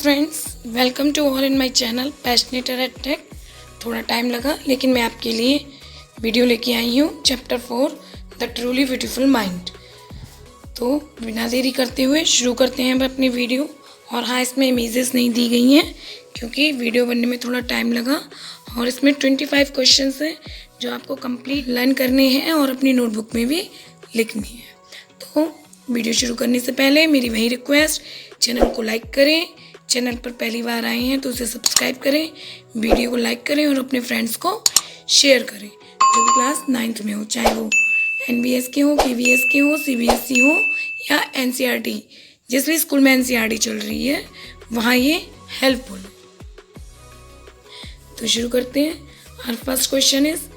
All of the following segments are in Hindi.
Friends, welcome to all in my channel passionator at tech. थोड़ा टाइम लगा लेकिन मैं आपके लिए वीडियो लेके आई हूँ chapter 4 the truly beautiful mind. तो बिना देरी करते हुए शुरू करते हैं हम अपनी वीडियो। और हाँ, इसमें इमेजेस नहीं दी गई हैं क्योंकि वीडियो बनने में थोड़ा टाइम लगा। और इसमें 25 क्वेश्चंस हैं जो आपको कंप्लीट लर्न करने हैं और अपनी नोटबुक में भी लिखनी है। तो वीडियो शुरू करने से पहले मेरी वही रिक्वेस्ट, चैनल को लाइक करें। चैनल पर पहली बार आए हैं तो उसे सब्सक्राइब करें, वीडियो को लाइक करें और अपने फ्रेंड्स को शेयर करें जो भी क्लास 9th में हो, चाहे वो NBS के हो, KVS के हो, CBSE हो या NCERT। जिस भी स्कूल में NCERT चल रही है वहाँ ये हेल्पफुल है। तो शुरू करते हैं। और first question is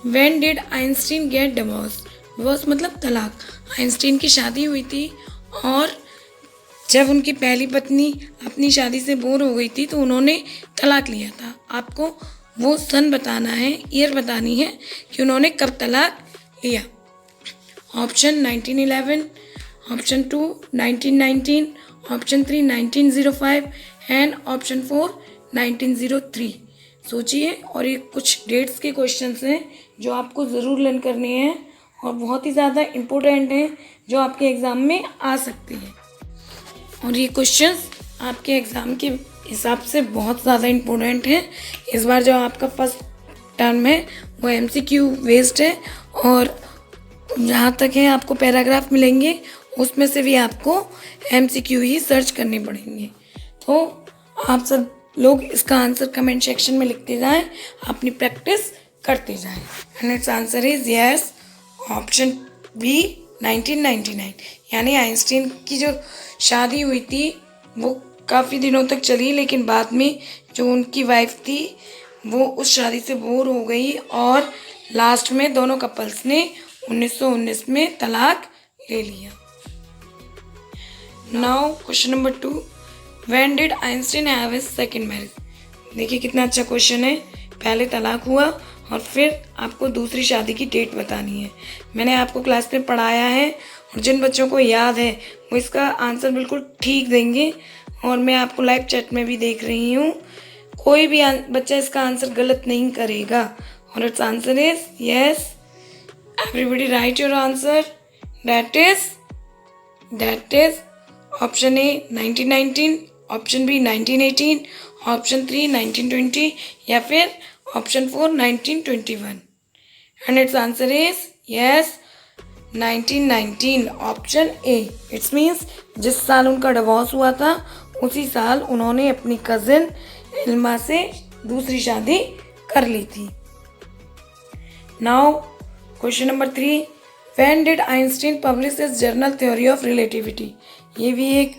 when did Einstein get divorce. Divorce मतलब तलाक। आइंस्टीन की शादी हुई थी और जब उनकी पहली पत्नी अपनी शादी से बोर हो गई थी तो उन्होंने तलाक लिया था। आपको वो सन बताना है, ईयर बतानी है कि उन्होंने कब तलाक लिया। Option 1911, option 2 1919, option 3 1905 and option 4 1903। सोचिए। और ये कुछ डेट्स के क्वेश्चंस हैं जो आपको ज़रूर लर्न करने हैं और बहुत ही ज़्यादा इम्पोर्टेंट हैं जो आपके एग्ज़ाम में आ सकते हैं। और ये क्वेश्चंस आपके एग्ज़ाम के हिसाब से बहुत ज़्यादा इम्पोर्टेंट है। इस बार जो आपका फर्स्ट टर्म है वो MCQ बेस्ड है और जहाँ तक है आपको पैराग्राफ मिलेंगे उसमें से भी आपको MCQ ही सर्च करने पड़ेंगे। तो आप सब लोग इसका आंसर कमेंट सेक्शन में लिखते जाएं, अपनी प्रैक्टिस करते जाएं। And it's answer is yes, option B 1999। यानी आइंस्टीन की जो शादी हुई थी वो काफ़ी दिनों तक चली, लेकिन बाद में जो उनकी वाइफ थी वो उस शादी से बोर हो गई और लास्ट में दोनों कपल्स ने 1919 में तलाक ले लिया। Now question number 2, when did Einstein have his second marriage. देखिए कितना अच्छा क्वेश्चन है। पहले तलाक हुआ और फिर आपको दूसरी शादी की डेट बतानी है। मैंने आपको क्लास में पढ़ाया है और जिन बच्चों को याद है वो इसका आंसर बिल्कुल ठीक देंगे। और मैं आपको लाइव चैट में भी देख रही हूँ, कोई भी बच्चा इसका आंसर गलत नहीं करेगा। और its answer is yes, everybody write your answer. That is option A 1919, option B 1918, option 3 1920 या फिर option 4 1921। And it's answer is yes 1919, option A. Its means जिस साल उनका डिवोर्स हुआ था उसी साल उन्होंने अपनी कजिन इल्मा से दूसरी शादी कर ली थी। Now question number 3, when did Einstein publish his journal theory of relativity. ये भी एक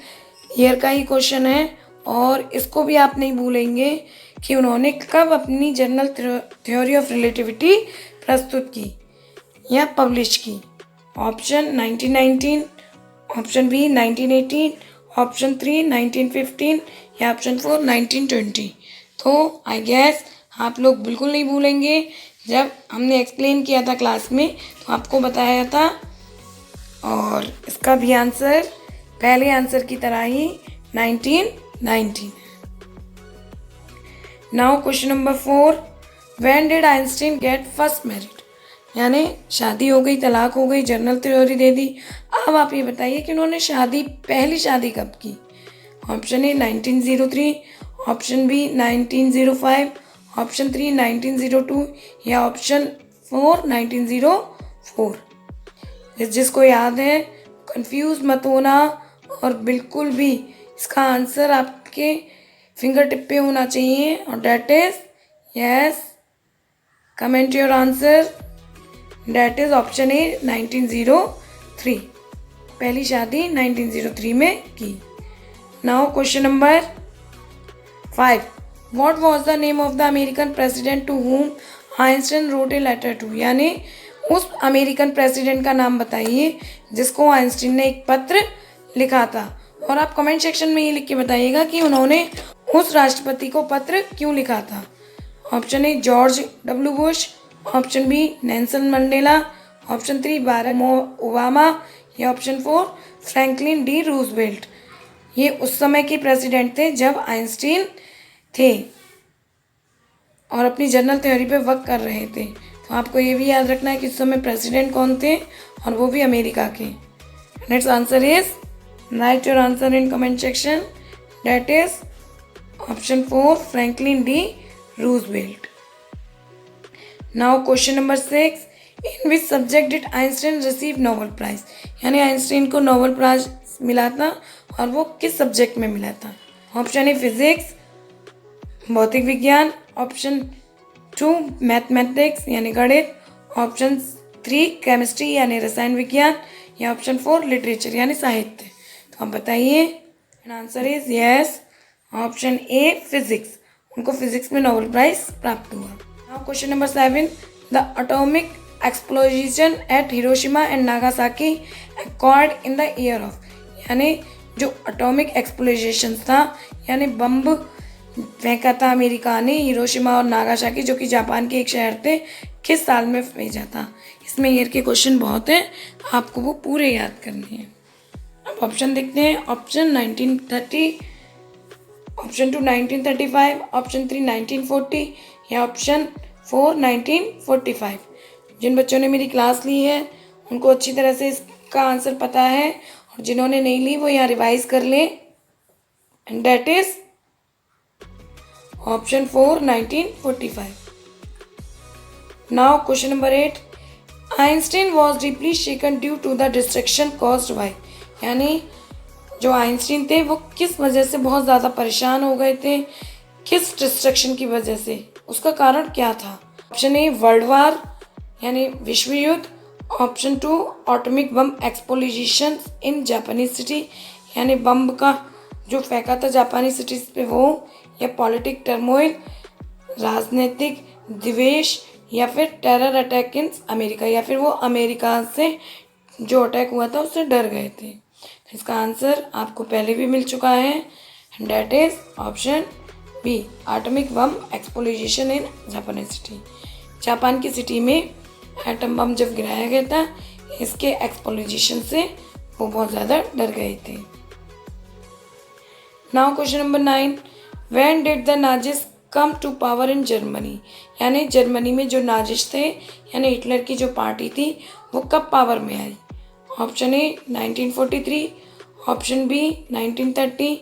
ईयर का ही क्वेश्चन है और इसको भी आप नहीं भूलेंगे कि उन्होंने कब अपनी जर्नल थ्योरी ऑफ रिलेटिविटी प्रस्तुत की या पब्लिश की। ऑप्शन 1919, ऑप्शन बी 1918, ऑप्शन 3 1915 या ऑप्शन 4 1920। तो आई गेस आप लोग बिल्कुल नहीं भूलेंगे। जब हमने एक्सप्लेन किया था क्लास में तो आपको बताया था और इसका भी आंसर पहले आंसर की तरह ही 1919। Now question number 4, when did Einstein get first married. यानी शादी हो गई, तलाक हो गई, जर्नल थ्योरी दे दी। अब आप ये बताइए कि उन्होंने पहली शादी कब की। Option A 1903, option B 1905, option 3 1902 या ऑप्शन 4 1904। जिसको याद है कंफ्यूज मत होना और बिल्कुल भी इसका आंसर आपके फिंगर टिप पे होना चाहिए और that is yes, comment your answer, that is option A 1903। पहली शादी 1903 में की। Now question number 5, what was the name of the American president to whom Einstein wrote a letter to, यानी उस अमेरिकन प्रेसिडेंट का नाम बताइए जिसको आइंस्टीन ने एक पत्र लिखा था। और आप कमेंट सेक्शन में ये लिख के बताइएगा कि उन्होंने उस राष्ट्रपति को पत्र क्यों लिखा था। Option A George W Bush, option B Nelson Mandela, option 3 Barack Obama या ऑप्शन 4 फ्रैंकलिन डी रूजवेल्ट। ये उस समय के प्रेसिडेंट थे जब आइंस्टीन थे और अपनी जनरल थ्योरी पे वर्क कर रहे थे। तो आपको ये भी याद रखना है कि उस समय प्रेसिडेंट कौन थे और वो भी अमेरिका के। Next answer is, write your answer in comment section, that is option 4 Franklin D Roosevelt. Now question number 6, in which subject did Einstein receive Nobel prize, यानी आइंस्टाइन को नोबेल प्राइज मिला था और वो किस सब्जेक्ट में मिला था। ऑप्शन ए फिजिक्स, भौतिक विज्ञान, ऑप्शन 2 मैथमेटिक्स यानी गणित, ऑप्शन 3 केमिस्ट्री यानी रसायन विज्ञान या ऑप्शन 4 लिटरेचर यानी साहित्य। तो आप बताइए, answer is yes, option A physics, उनको फिजिक्स में नोबेल प्राइज प्राप्त हुआ। Now question number 7, the atomic explosion at Hiroshima and Nagasaki accord in the year of, यानी जो एटॉमिक एक्सप्लोजन था यानी बम फेंका था अमेरिका ने हिरोशिमा और नागासाकी जो कि जापान के एक शहर थे, किस साल में भेजा था। इसमें ईयर के क्वेश्चन बहुत हैं, आपको वो पूरे याद करने हैं। अब ऑप्शन देखते हैं, ऑप्शन 1930, ऑप्शन 2 1935, ऑप्शन 3 1940 या ऑप्शन 4 1945। जिन बच्चों ने मेरी क्लास ली है उनको अच्छी तरह से इसका आंसर पता है और जिन्होंने नहीं ली वो यहाँ रिवाइज कर लें, and that is option 4 1945। Now question number 8, Einstein was deeply shaken due to the destruction caused by, यानी जो आइंस्टीन थे वो किस वजह से बहुत ज़्यादा परेशान हो गए थे, किस डिस्ट्रक्शन की वजह से, उसका कारण क्या था। ऑप्शन ए वर्ल्ड वार यानी विश्व युद्ध, ऑप्शन 2 एटॉमिक बम एक्सप्लोजन इन जापानीज सिटी, यानी बम का जो फेंका था जापानी सिटीज पे वो, या पॉलिटिक टर्मोइल राजनीतिक द्वेष, या फिर टेरर अटैक इन अमेरिका, या फिर वो अमेरिका से जो अटैक हुआ था उससे डर गए थे। इसका आंसर आपको पहले भी मिल चुका है, that is option B atomic bomb explosion in Japanese city. Japan की सिटी में एटम बम जब गिराया गया था, इसके एक्सप्लोजन से वो बहुत ज़्यादा डर गए थे। Now question number 9, when did the Nazis come to power in Germany, यानी जर्मनी में जो नाजिस थे यानी हिटलर की जो पार्टी थी वो कब पावर में आई। Option A 1943, option B 1930,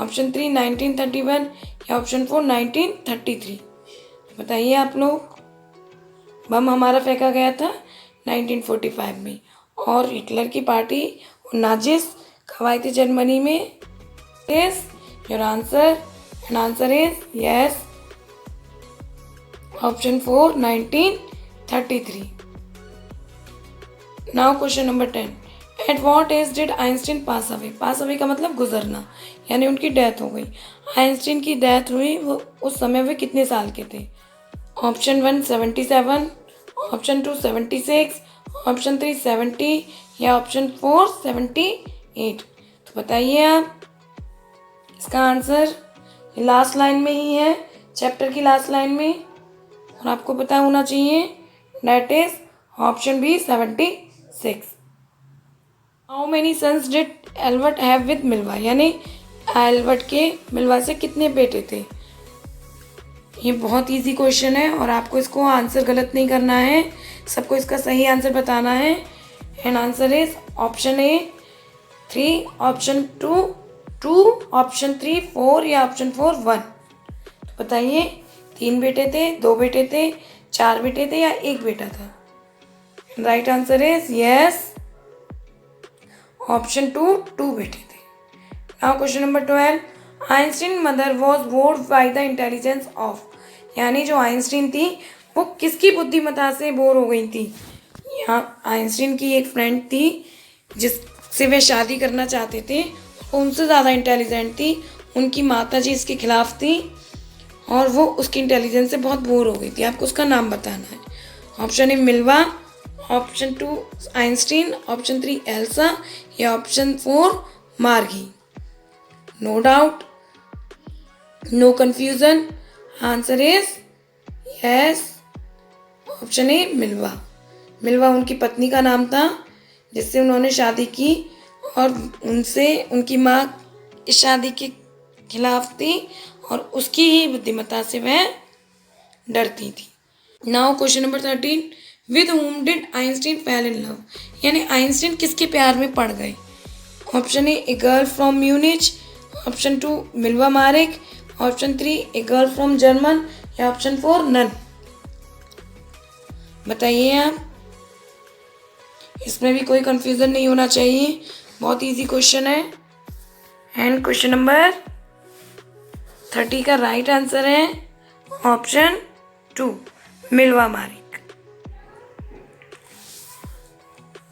option 3 1931 या ऑप्शन 4 1933। बताइए आप लोग, बम हमारा फेंका गया था 1945 में और हिटलर की पार्टी नाजिस कब आई थी जर्मनी में। Is your answer, and answer is yes, option 4 1933। Now question number 10, at what age did Einstein pass away, pass away का मतलब गुजरना, यानी उनकी डेथ हो गई। आइंस्टीन की डेथ हुई वो उस समय वे कितने साल के थे। ऑप्शन 1 77, ऑप्शन 2 76, ऑप्शन 3 70 या ऑप्शन 4 78। तो बताइए आप इसका आंसर, लास्ट लाइन में ही है, चैप्टर की लास्ट लाइन में, और आपको पता होना चाहिए, date is option B 76। How many sons did Albert have with Mileva, यानी एल्बर्ट के मिल्वा से कितने बेटे थे। ये बहुत इजी क्वेश्चन है और आपको इसको आंसर गलत नहीं करना है, सबको इसका सही आंसर बताना है, and answer is option A 3, option 2 2, option 3 4 या ऑप्शन 4 1। तो बताइए 3 बेटे थे, 2 बेटे थे, 4 बेटे थे या 1 बेटा था। Right answer is yes, option 2 2 बेटे थे। Now question number 12, Einstein mother was bored by the intelligence of, यानी जो आइंस्टीन थी वो किसकी बुद्धिमत्ता से बोर हो गई थी। यहाँ आइंस्टीन की एक फ्रेंड थी जिससे वे शादी करना चाहते थे, उनसे ज़्यादा इंटेलिजेंट थी, उनकी माता जी इसके खिलाफ थी और वो उसकी इंटेलिजेंस से बहुत बोर हो गई थी। आपको उसका नाम बताना है। Option A Mileva, option 2 Einstein, option 3 Elsa या option 4 Margot. No doubt, no confusion, answer is yes, option A Mileva. Mileva उनकी पत्नी का नाम था जिससे उन्होंने शादी की और उनसे उनकी माँ इस शादी के खिलाफ थी और उसकी ही बुद्धिमत्ता से वह डरती थी। Now question number 13, with whom did Einstein fell in love, यानी आइंस्टीन किसके प्यार में पड़ गए। Option A girl from Munich, option 2 Mileva Maric, option 3 a girl from German या ऑप्शन 4 नन। बताइए आप, इसमें भी कोई कंफ्यूजन नहीं होना चाहिए, बहुत इजी क्वेश्चन है। एंड क्वेश्चन नंबर 30 का राइट आंसर है ऑप्शन 2 मिल्वा मारिक।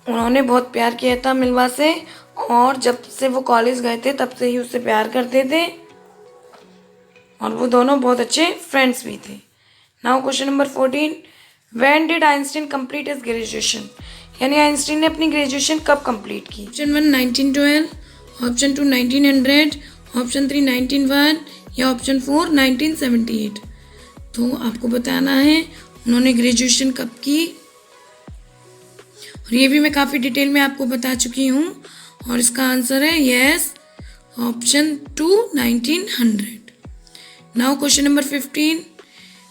उन्होंने बहुत प्यार किया था मिल्वा से और जब से वो कॉलेज गए थे तब से ही उससे प्यार करते थे और वो दोनों बहुत अच्छे फ्रेंड्स भी थे। Now question number 14, when did Einstein complete his graduation, यानी आइंस्टीन ने अपनी ग्रेजुएशन कब कंप्लीट की। ऑप्शन 1 1912, ऑप्शन 2 1900, ऑप्शन 3 1901 या ऑप्शन 4 1978। तो आपको बताना है उन्होंने ग्रेजुएशन कब की और ये भी मैं काफ़ी डिटेल में आपको बता चुकी हूँ और इसका आंसर है yes, option 2 1900। Now question number 15,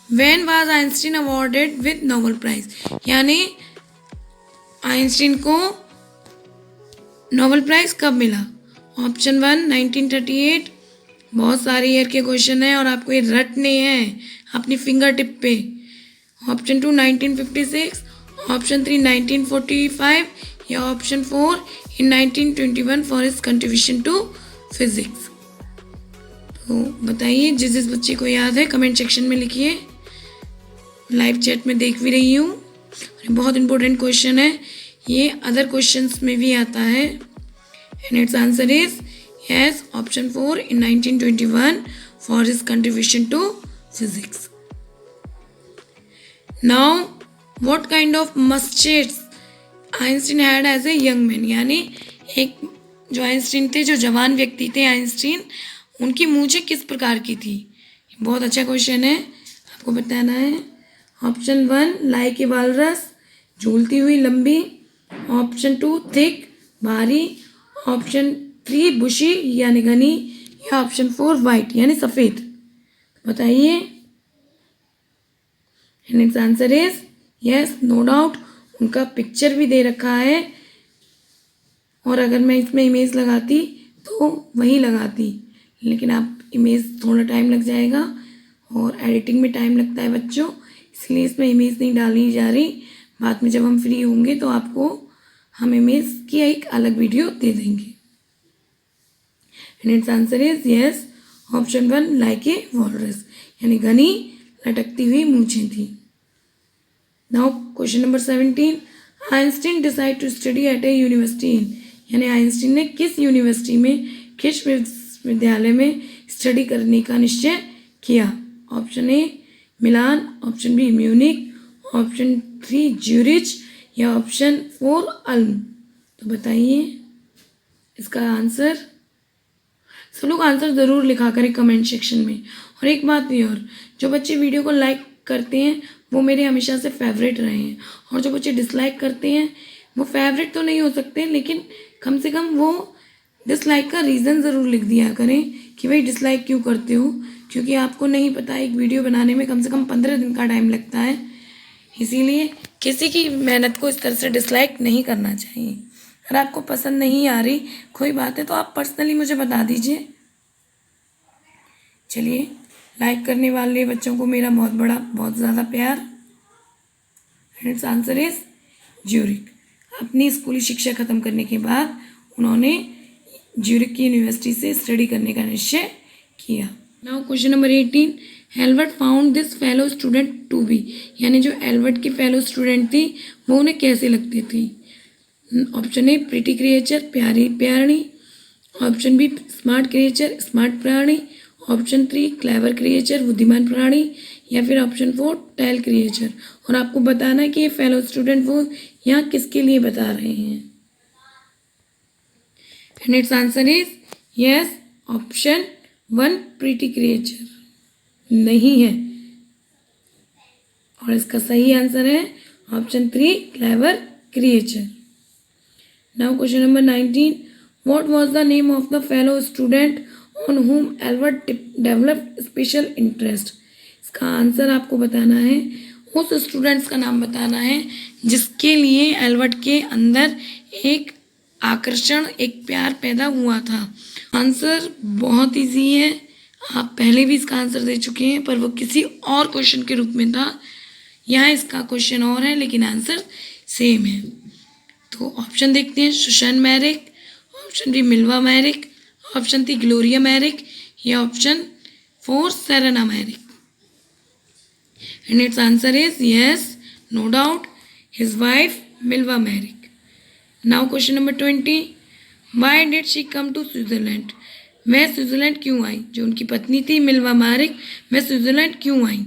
when was Einstein awarded with Nobel prize, यानी आइंस्टीन को नोबेल प्राइज कब मिला। ऑप्शन 1 1938, बहुत सारे ईयर के क्वेश्चन हैं और आपको ये रटने हैं अपनी फिंगर टिप पे। ऑप्शन 2 1956, ऑप्शन 3 1945 या option 4 in 1921 for his contribution to physics. तो बताइए, जिस बच्चे को याद है कमेंट सेक्शन में लिखिए, लाइव चैट में देख भी रही हूँ। बहुत इंपॉर्टेंट क्वेश्चन है ये, अदर क्वेश्चंस में भी आता है। And it's answer is yes, option 4 in 1921 for his contribution to physics. Now what kind of mustaches Einstein had as a young man, यानी एक जो आइंस्टीन थे, जो जवान व्यक्ति थे आइंस्टीन, उनकी मूंछें किस प्रकार की थी। बहुत अच्छा क्वेश्चन है, आपको बताना है। ऑप्शन 1 लाइक ए वालरस, झूलती हुई लंबी, ऑप्शन 2 थिक भारी, ऑप्शन 3 बुशी यानी घनी या ऑप्शन 4 वाइट यानी सफ़ेद। बताइए, and it's answer is yes, no doubt, उनका पिक्चर भी दे रखा है और अगर मैं इसमें इमेज लगाती तो वही लगाती, लेकिन आप इमेज थोड़ा टाइम लग जाएगा और एडिटिंग में टाइम लगता है बच्चों, इसलिए इसमें इमेज नहीं डाली जा रही। बाद में जब हम फ्री होंगे तो आपको हम इमेज की एक अलग वीडियो दे देंगे। And it's answer is yes, option 1 like a walrus, यानी घनी लटकती हुई मूंछें थी। Now question number 17, Einstein decide to study at a university in, यानी आइंस्टीन ने किस यूनिवर्सिटी में, किस विश्वविद्यालय में स्टडी करने का निश्चय किया। Option A Milan, option B Munich, option 3 Zurich या ऑप्शन 4 अल्म। तो बताइए इसका आंसर। सब लोग आंसर ज़रूर लिखा करें कमेंट सेक्शन में। और एक बात भी और, जो बच्चे वीडियो को लाइक करते हैं वो मेरे हमेशा से फेवरेट रहे हैं और जो बच्चे डिसलाइक करते हैं वो फेवरेट तो नहीं हो सकते, लेकिन कम से कम वो डिसलाइक का रीज़न ज़रूर लिख दिया करें कि भाई डिसलाइक क्यों करते हो, क्योंकि आपको नहीं पता एक वीडियो बनाने में कम से कम 15 दिन का टाइम लगता है, इसीलिए किसी की मेहनत को इस तरह से डिसलाइक नहीं करना चाहिए। अगर आपको पसंद नहीं आ रही कोई बात है तो आप पर्सनली मुझे बता दीजिए। चलिए, लाइक करने वाले बच्चों को मेरा बहुत ज़्यादा प्यार। It's answer is Zurich. अपनी स्कूली शिक्षा ख़त्म करने के बाद उन्होंने ज्यूरिख की यूनिवर्सिटी से स्टडी करने का निश्चय किया। Now question number 18, Albert found this fellow student to be, यानी जो एल्बर्ट की फेलो स्टूडेंट थी वो उन्हें कैसे लगती थी। ऑप्शन ए प्रिटी क्रिएचर, प्यारी प्यारणी। Option B smart creature, smart प्राणी। ऑप्शन 3 क्लेवर क्रिएचर, बुद्धिमान प्राणी। या फिर ऑप्शन 4 टेल क्रिएचर। और आपको बताना है कि ये फेलो स्टूडेंट वो यहाँ किसके लिए बता रहे हैं। And it's answer is yes, option 1 pretty creature नहीं है, और इसका सही आंसर है option 3 clever creature. Now question number 19, what was the name of the fellow student on हुम एल्बर्ट डेवलप्ड स्पेशल इंटरेस्ट। इसका आंसर आपको बताना है, उस स्टूडेंट्स का नाम बताना है जिसके लिए एल्बर्ट के अंदर एक आकर्षण, एक प्यार पैदा हुआ था। आंसर बहुत इजी है, आप पहले भी इसका आंसर दे चुके हैं, पर वो किसी और क्वेश्चन के रूप में था। यहाँ इसका क्वेश्चन और है लेकिन आंसर सेम है। तो ऑप्शन देखते हैं, Susan Maric, option B Mileva Maric, option 3 Gloria Maric, या option 4 Serena Maric. And it's answer is yes, no doubt, his wife Mileva Maric. Now question number 20, why did she come to Switzerland, वह स्विट्जरलैंड क्यों आई। जो उनकी पत्नी थी मिल्वा मैरिक, वह स्विट्जरलैंड क्यों आई।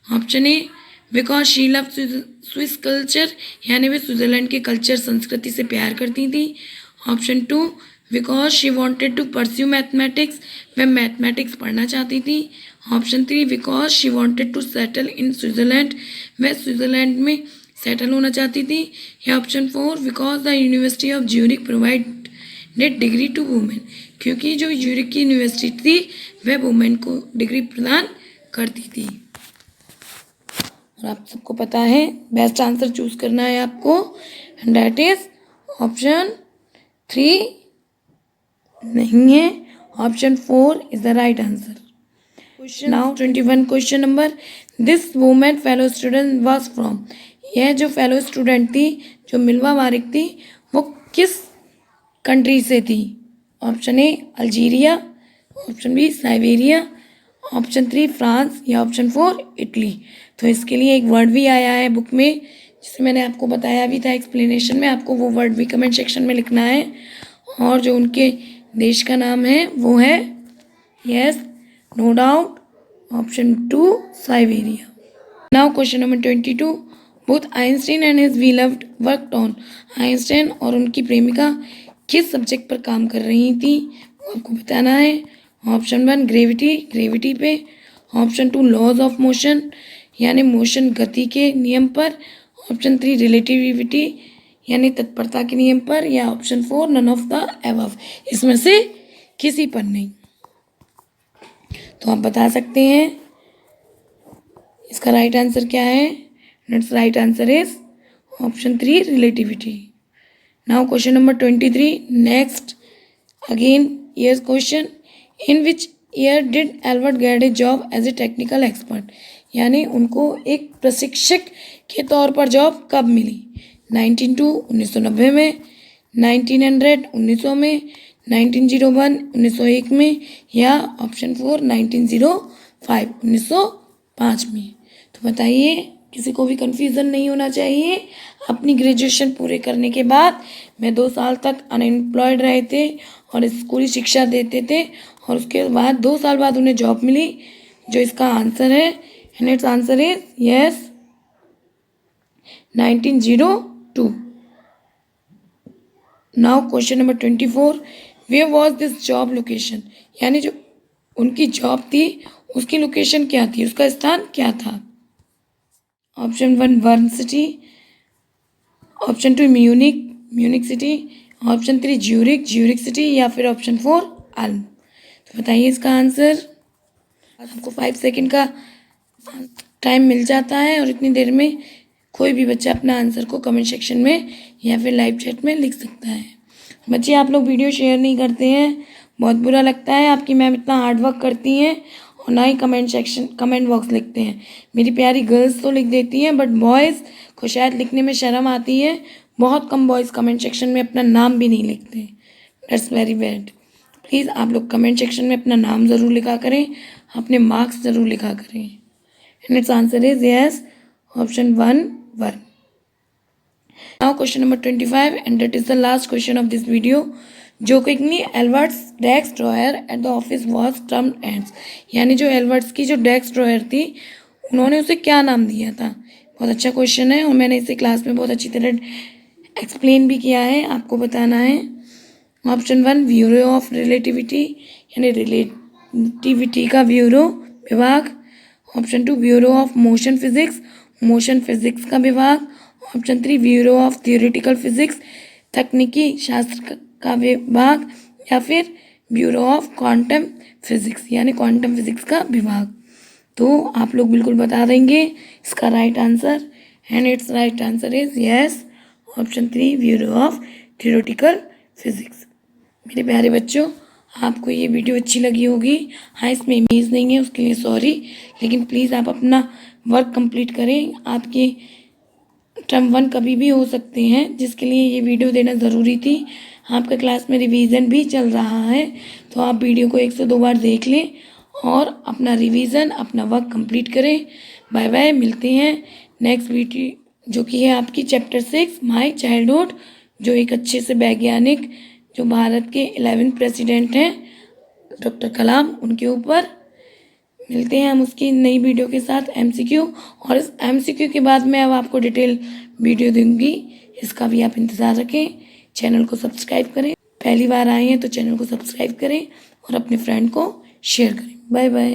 Option A because she love Swiss culture, यानी वे स्विट्जरलैंड के कल्चर, संस्कृति से प्यार करती थी। Option 2 because she wanted to pursue mathematics, वह मैथमेटिक्स पढ़ना चाहती थी। Option 3 because she wanted to settle in Switzerland, वह स्विट्जरलैंड में सेटल होना चाहती थी। या option 4 because the university of Zurich provided degree to women, क्योंकि जो ज्यूरिख की यूनिवर्सिटी थी वह वुमेन को डिग्री प्रदान करती थी। और आप सबको पता है बेस्ट आंसर चूज करना है आपको, एंड दैट इज ऑप्शन 3 नहीं है, option 4 is the right answer. Now 21 question number, this women fellow student was from, यह जो फेलो स्टूडेंट थी जो मिल्वा मैरिक थी वो किस कंट्री से थी। Option A Algeria, option B Siberia, option 3 France, या ऑप्शन 4 इटली। तो इसके लिए एक वर्ड भी आया है बुक में, जिसे मैंने आपको बताया भी था एक्सप्लेनेशन में, आपको वो वर्ड भी कमेंट सेक्शन में लिखना है। और जो उनके देश का नाम है वो है yes, no doubt, option 2 Siberia. Now question number 22, both Einstein and his beloved worked on, Einstein और उनकी प्रेमिका किस सब्जेक्ट पर काम कर रही थी, वो आपको बताना है। ऑप्शन 1 ग्रेविटी पे, ऑप्शन 2 लॉज ऑफ मोशन, यानी मोशन गति के नियम पर, ऑप्शन 3 रिलेटिविटी यानी तत्परता के नियम पर, या option 4 none of the above, इसमें से किसी पर नहीं। तो आप बता सकते हैं इसका राइट आंसर क्या है। Its right answer is option 3 relativity. Now question number 23, next again years question, in which year did Albert get a job as a technical expert, यानी उनको एक प्रशिक्षक के तौर पर जॉब कब मिली। 1902 1990 में, 1900 1900 में, 1901 1901 में, या ऑप्शन 4 1905 1905 में। तो बताइए, किसी को भी कन्फ्यूज़न नहीं होना चाहिए। अपनी ग्रेजुएशन पूरे करने के बाद मैं 2 साल तक अनएम्प्लॉयड रहे थे और स्कूली शिक्षा देते थे, और उसके बाद 2 साल बाद उन्हें जॉब मिली, जो इसका आंसर है। And it's answer is yes 1902। Now question number 24, where was this job location, यानी जो उनकी जॉब थी उसकी लोकेशन क्या थी, उसका स्थान क्या था। Option 1 burn city, option 2 Munich city, option 3 Zurich city, या फिर ऑप्शन 4 आल्म। तो बताइए इसका आंसर। आपको 5 सेकंड का टाइम मिल जाता है, और इतनी देर में कोई भी बच्चा अपना आंसर को कमेंट सेक्शन में या फिर लाइव चैट में लिख सकता है। बच्चे, आप लोग वीडियो शेयर नहीं करते हैं, बहुत बुरा लगता है। आपकी मैम इतना हार्ड वर्क करती हैं और ना ही कमेंट बॉक्स लिखते हैं। मेरी प्यारी गर्ल्स तो लिख देती हैं, बट बॉयज़ को शायद लिखने में शर्म आती है। बहुत कम बॉयज़ कमेंट सेक्शन में अपना नाम भी नहीं लिखते। That's very bad. प्लीज़ आप लोग कमेंट सेक्शन में अपना नाम ज़रूर लिखा करें, अपने मार्क्स ज़रूर लिखा करें। And it's answer is yes, option 1. Now question number 25 and that is the last question of this video. Jokingly Albert's desk drawer at the office was termed as, यानी जो एल्बर्ट्स की जो डेस्क ड्रॉयर थी उन्होंने उसे क्या नाम दिया था। बहुत अच्छा क्वेश्चन है और मैंने इसे क्लास में बहुत अच्छी तरह एक्सप्लेन भी किया है, आपको बताना है। ऑप्शन 1 ब्यूरो ऑफ रिलेटिविटी, यानी रिलेटिविटी का ब्यूरो विभाग। Option 2 bureau of motion physics, motion physics का विभाग। Option 3 bureau of theoretical physics, तकनीकी शास्त्र का विभाग। या फिर ब्यूरो ऑफ क्वांटम फिजिक्स, यानी क्वांटम फिजिक्स का विभाग। तो आप लोग बिल्कुल बता देंगे इसका right answer. And it's right answer is yes, option 3 bureau of theoretical physics. मेरे प्यारे बच्चों, आपको ये वीडियो अच्छी लगी होगी। हाँ, इसमें इमेज नहीं है उसके लिए सॉरी, लेकिन प्लीज़ आप अपना वर्क कंप्लीट करें। आपके टर्म 1 कभी भी हो सकते हैं, जिसके लिए ये वीडियो देना ज़रूरी थी। आपका क्लास में रिवीजन भी चल रहा है, तो आप वीडियो को 1 से 2 बार देख लें और अपना रिवीजन, अपना वर्क कंप्लीट करें। बाय बाय, मिलते हैं नेक्स्ट वीडियो जो कि है आपकी चैप्टर 6 माय चाइल्डहुड, जो एक अच्छे से वैज्ञानिक जो भारत के 11th प्रेसिडेंट हैं डॉक्टर कलाम, उनके ऊपर। मिलते हैं हम उसकी नई वीडियो के साथ एमसीक्यू, और इस एमसीक्यू के बाद मैं अब आपको डिटेल वीडियो दूंगी, इसका भी आप इंतज़ार रखें। चैनल को सब्सक्राइब करें, पहली बार आए हैं तो चैनल को सब्सक्राइब करें और अपने फ्रेंड को शेयर करें। Bye bye.